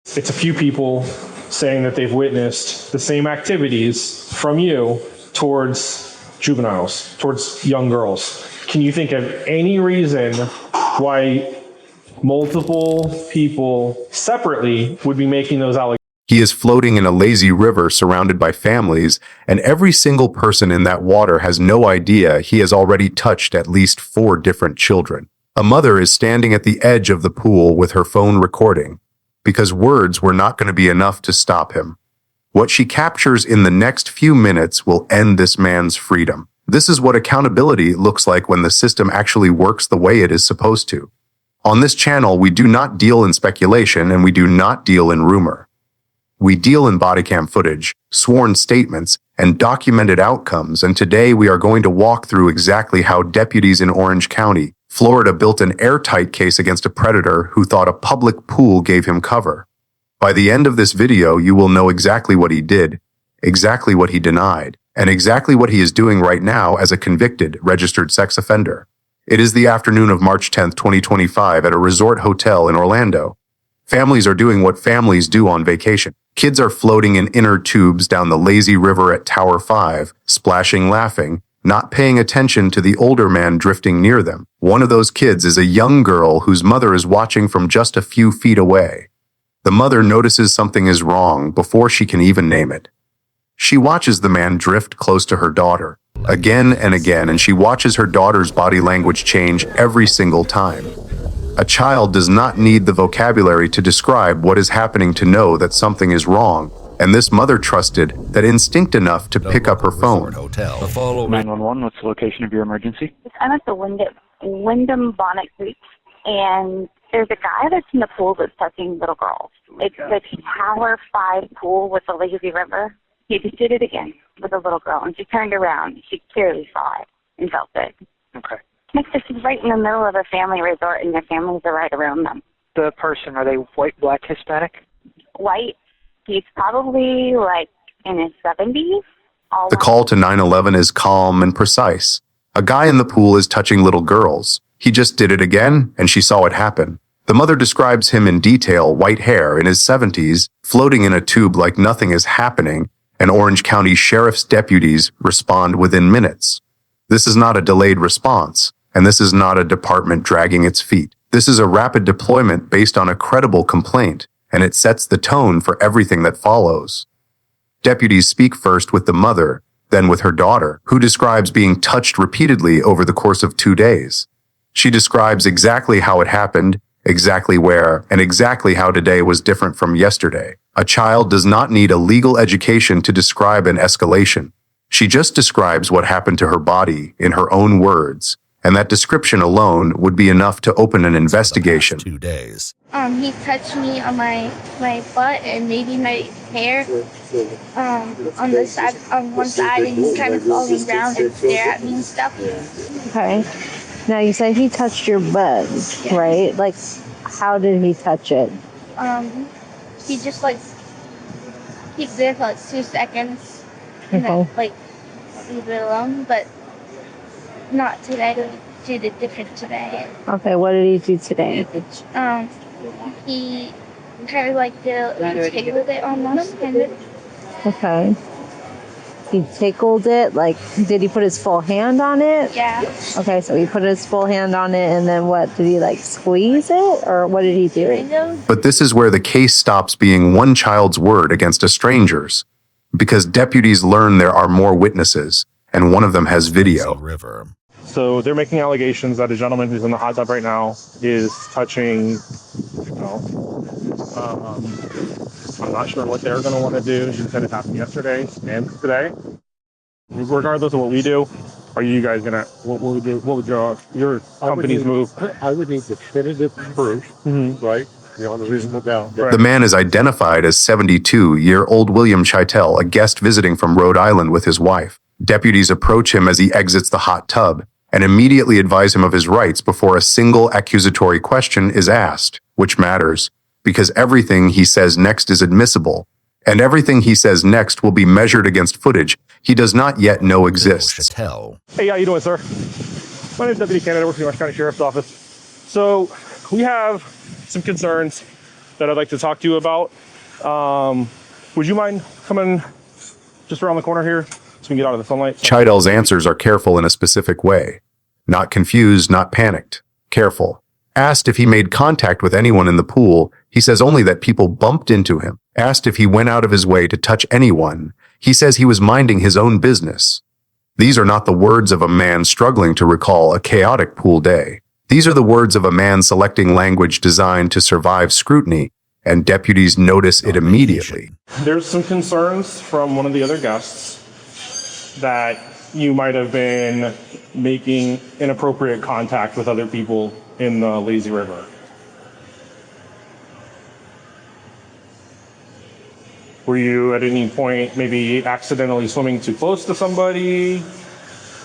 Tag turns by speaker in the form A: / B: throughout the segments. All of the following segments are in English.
A: It's a few people saying that they've witnessed the same activities from you towards juveniles, towards young girls. Can you think of any reason why multiple people separately would be making those allegations?
B: He is floating in a lazy river surrounded by families, and every single person in that water has no idea he has already touched at least 4 different children. A mother is standing at the edge of the pool with her phone recording, because words were not going to be enough to stop him. What she captures in the next few minutes will end this man's freedom. This is what accountability looks like when the system actually works the way it is supposed to. On this channel, we do not deal in speculation and we do not deal in rumor. We deal in body cam footage, sworn statements, and documented outcomes, and today we are going to walk through exactly how deputies in Orange County, Florida built an airtight case against a predator who thought a public pool gave him cover. By the end of this video, you will know exactly what he did, exactly what he denied, and exactly what he is doing right now as a convicted, registered sex offender. It is the afternoon of March 10th, 2025 at a resort hotel in Orlando. Families are doing what families do on vacation. Kids are floating in inner tubes down the lazy river at Tower 5, splashing, laughing, not paying attention to the older man drifting near them. One of those kids is a young girl whose mother is watching from just a few feet away. The mother notices something is wrong before she can even name it. She watches the man drift close to her daughter, again and again, and she watches her daughter's body language change every single time. A child does not need the vocabulary to describe what is happening to know that something is wrong, and this mother trusted that instinct enough to pick up her phone.
C: 911, what's the location of your emergency?
D: I'm at the Wyndham Bonnet Creek, and there's a guy that's in the pool that's touching little girls. It's the Tower 5 pool with the lazy river. He just did it again with a little girl, and she turned around. She clearly saw it and felt it.
C: Okay.
D: Next, this is right in the middle of a family resort, and their families are right around them.
C: The person, are they white, black, Hispanic?
D: White. He's probably like in his 70s.
B: The call to 911 is calm and precise. A guy in the pool is touching little girls. He just did it again, and she saw it happen. The mother describes him in detail, white hair, in his 70s, floating in a tube like nothing is happening, and Orange County Sheriff's deputies respond within minutes. This is not a delayed response, and this is not a department dragging its feet. This is a rapid deployment based on a credible complaint, and it sets the tone for everything that follows. Deputies speak first with the mother, then with her daughter, who describes being touched repeatedly over the course of 2 days. She describes exactly how it happened, exactly where, and exactly how today was different from yesterday. A child does not need a legal education to describe an escalation. She just describes what happened to her body in her own words, and that description alone would be enough to open an investigation.
E: 2 days.
F: He touched me on my butt and maybe my hair on the side, on one side, and he kind of followed me around and stare at me and stuff.
G: Okay. Now you said he touched your butt,
F: Yeah.
G: right? Like, how did he touch it?
F: He just like keep there for like 2 seconds and then like leave it alone, but not today. He did it different today.
G: Okay, what did he do today?
F: He kind of like tickled it almost, kind of.
G: Okay. He tickled it? Like, did he put his full hand on it?
F: Yeah.
G: Okay, so he put his full hand on it, and then what? Did he, like, squeeze it? Or what did he do?
F: Kind of.
B: But this is where the case stops being one child's word against a stranger's, because deputies learn there are more witnesses, and one of them has video.
A: So they're making allegations that a gentleman who's in the hot tub right now is touching, I'm not sure what they're going to want to do. She said it happened yesterday and today. Regardless of what we do, are you guys going to, what would your company's move?
H: I would need definitive proof, right? On a reasonable doubt.
B: The man is identified as 72-year-old William Chhatel, a guest visiting from Rhode Island with his wife. Deputies approach him as he exits the hot tub and immediately advise him of his rights before a single accusatory question is asked, which matters, because everything he says next is admissible, and everything he says next will be measured against footage he does not yet know exists.
A: Hey, how you doing, sir? My name is Deputy Canada, working for the Orange County Sheriff's Office. So we have some concerns. that I'd like to talk to you about. Would you mind coming just around the corner here so we can get out of the sunlight?
B: Chhatel's answers are careful in a specific way. Not confused, not panicked. Careful. Asked if he made contact with anyone in the pool, he says only that people bumped into him. Asked if he went out of his way to touch anyone, he says he was minding his own business. These are not the words of a man struggling to recall a chaotic pool day. These are the words of a man selecting language designed to survive scrutiny, and deputies notice it immediately.
A: There's some concerns from one of the other guests that you might have been making inappropriate contact with other people in the lazy river. Were you at any point maybe accidentally swimming too close to somebody?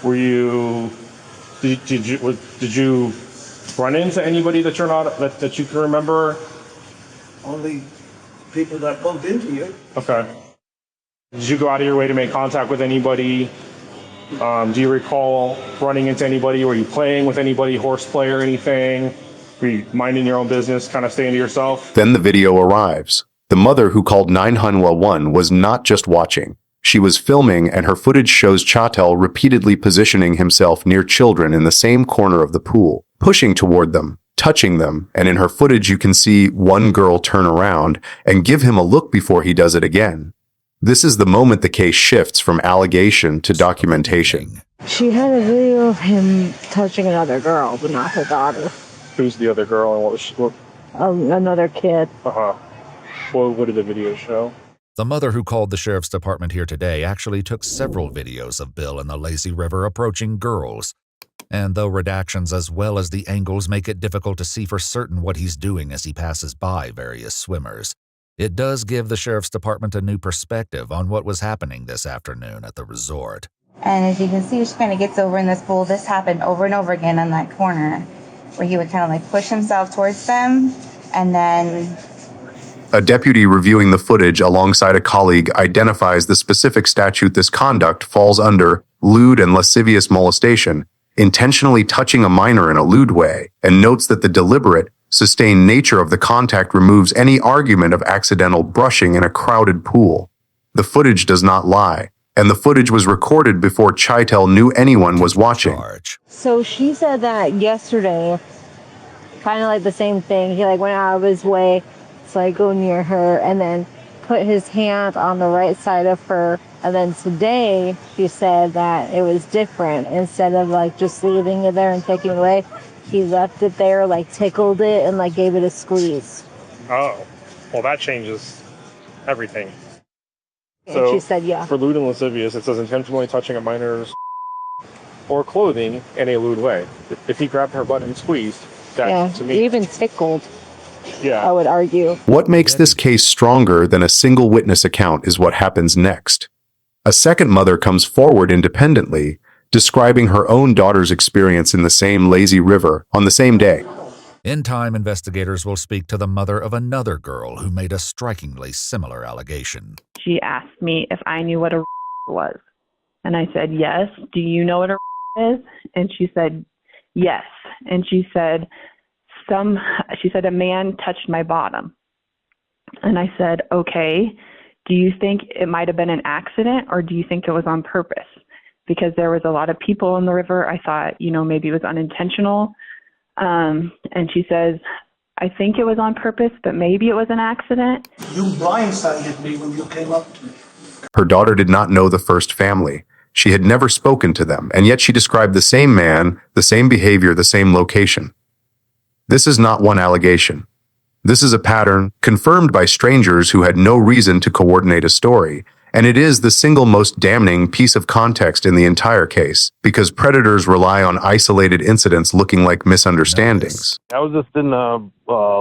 A: Were you, did you run into anybody that that you can remember?
E: Only people that bumped into you.
A: Okay. Did you go out of your way to make contact with anybody? Do you recall running into anybody? Were you playing with anybody, horseplay or anything? Were you minding your own business, kind of staying to yourself?
B: Then the video arrives. The mother who called 911 was not just watching. She was filming, and her footage shows Chhatel repeatedly positioning himself near children in the same corner of the pool, pushing toward them, touching them, and in her footage you can see one girl turn around and give him a look before he does it again. This is the moment the case shifts from allegation to documentation.
G: She had a video of him touching another girl, but not her daughter.
A: Who's the other girl and what was she?
G: Another kid.
A: What did the video show?
I: The mother who called the sheriff's department here today actually took several videos of Bill in the lazy river approaching girls. And though redactions as well as the angles make it difficult to see for certain what he's doing as he passes by various swimmers, it does give the sheriff's department a new perspective on what was happening this afternoon at the resort.
J: And as you can see, she kind of gets over in this pool. This happened over and over again on that corner where he would kind of like push himself towards them. And then
B: A deputy reviewing the footage alongside a colleague identifies the specific statute this conduct falls under: lewd and lascivious molestation, intentionally touching a minor in a lewd way, and notes that the deliberate, sustained nature of the contact removes any argument of accidental brushing in a crowded pool. The footage does not lie, and the footage was recorded before Chhatel knew anyone was watching.
G: So she said that yesterday, kind of like the same thing. He like went out of his way to like go near her and then put his hand on the right side of her. And then today she said that it was different. Instead of like just leaving it there and taking it away, he left it there, like tickled it and like gave it a squeeze.
A: Oh, well that changes everything.
G: And
A: So
G: she said, yeah.
A: For lewd and lascivious, it says intentionally touching a minor's or clothing in a lewd way. If he grabbed her butt and squeezed, that to me,
G: Even tickled,
A: yeah.
G: I would argue.
B: What makes this case stronger than a single witness account is what happens next. A second mother comes forward independently, describing her own daughter's experience in the same lazy river on the same day.
I: In time, investigators will speak to the mother of another girl who made a strikingly similar allegation.
K: She asked me if I knew what a was. And I said, yes. Do you know what a is? And she said, yes. And she said, a man touched my bottom. And I said, okay. Do you think it might have been an accident or do you think it was on purpose? Because there was a lot of people in the river. I thought, maybe it was unintentional. And she says, I think it was on purpose, but maybe it was an accident.
E: You blindsided me when you came up to me.
B: Her daughter did not know the first family. She had never spoken to them, and yet she described the same man, the same behavior, the same location. This is not one allegation. This is a pattern confirmed by strangers who had no reason to coordinate a story, and it is the single most damning piece of context in the entire case, because predators rely on isolated incidents looking like misunderstandings.
L: I was just in the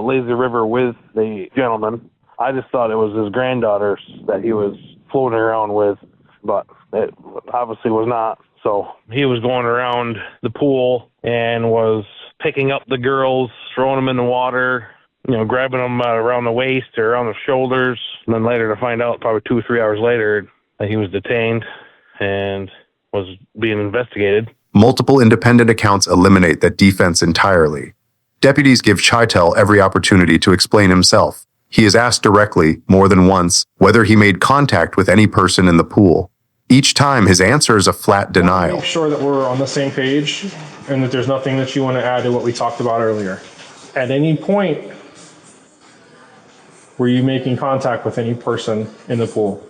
L: lazy river with the gentleman. I just thought it was his granddaughter that he was floating around with, but it obviously was not. So he was going around the pool and was picking up the girls, throwing them in the water, grabbing them around the waist or around the shoulders. And then later to find out, probably 2 or 3 hours later, that he was detained and was being investigated.
B: Multiple independent accounts eliminate that defense entirely. Deputies give Chhatel every opportunity to explain himself, He is asked directly, more than once, whether he made contact with any person in the pool. Each time, his answer is a flat denial.
A: Make sure that we're on the same page and that there's nothing that you want to add to what we talked about earlier. At any point, were you making contact with any person in the pool?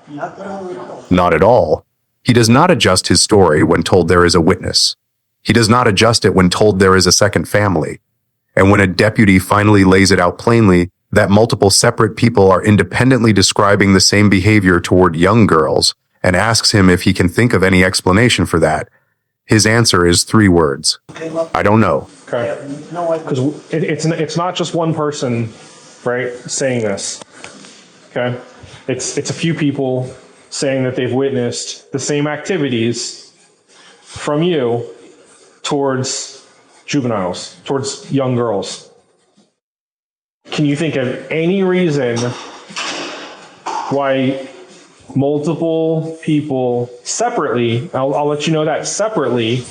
E: Not that I recall.
B: Not at all. He does not adjust his story when told there is a witness. He does not adjust it when told there is a second family. And when a deputy finally lays it out plainly that multiple separate people are independently describing the same behavior toward young girls and asks him if he can think of any explanation for that, his answer is 3 words. I don't know.
A: Okay. Because it's not just one person, right, saying this. Okay. It's a few people saying that they've witnessed the same activities from you towards juveniles, towards young girls. Can you think of any reason why multiple people separately, I'll let you know that separately,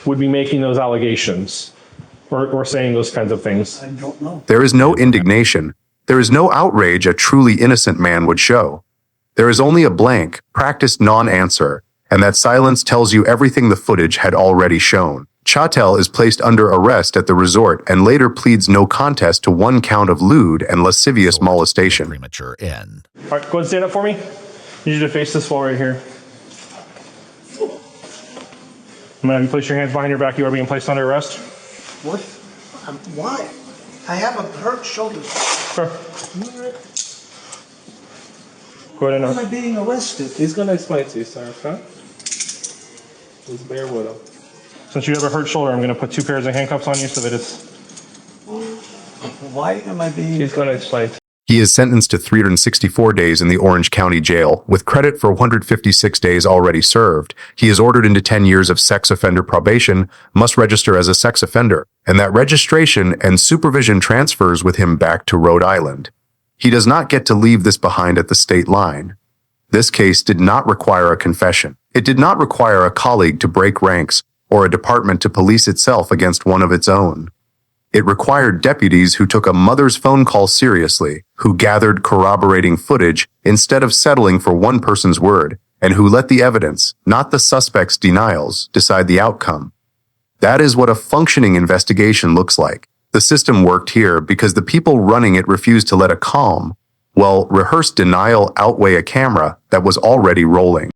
A: would be making those allegations or saying those kinds of things?
E: I don't know.
B: There is no indignation. There is no outrage a truly innocent man would show. There is only a blank, practiced non-answer, and that silence tells you everything the footage had already shown. Chhatel is placed under arrest at the resort and later pleads no contest to 1 count of lewd and lascivious molestation.
I: Premature end.
A: All right, go ahead and stand up for me. I need you to face this wall right here. I'm gonna have you place your hands behind your back. You are being placed under arrest.
E: What? Why? I have a hurt shoulder.
A: Sure. Go ahead
E: Why
A: and
E: am I being arrested?
A: he's gonna explain to you, sir. Okay. Just bear with him. Since you have a hurt shoulder, I'm gonna put 2 pairs of handcuffs on you so that it's.
E: Why am I being...
A: He's gonna explain.
B: He is sentenced to 364 days in the Orange County Jail, with credit for 156 days already served. He is ordered into 10 years of sex offender probation, must register as a sex offender, and that registration and supervision transfers with him back to Rhode Island. He does not get to leave this behind at the state line. This case did not require a confession. It did not require a colleague to break ranks or a department to police itself against one of its own. It required deputies who took a mother's phone call seriously, who gathered corroborating footage instead of settling for one person's word, and who let the evidence, not the suspect's denials, decide the outcome. That is what a functioning investigation looks like. The system worked here because the people running it refused to let a calm, rehearsed denial outweigh a camera that was already rolling.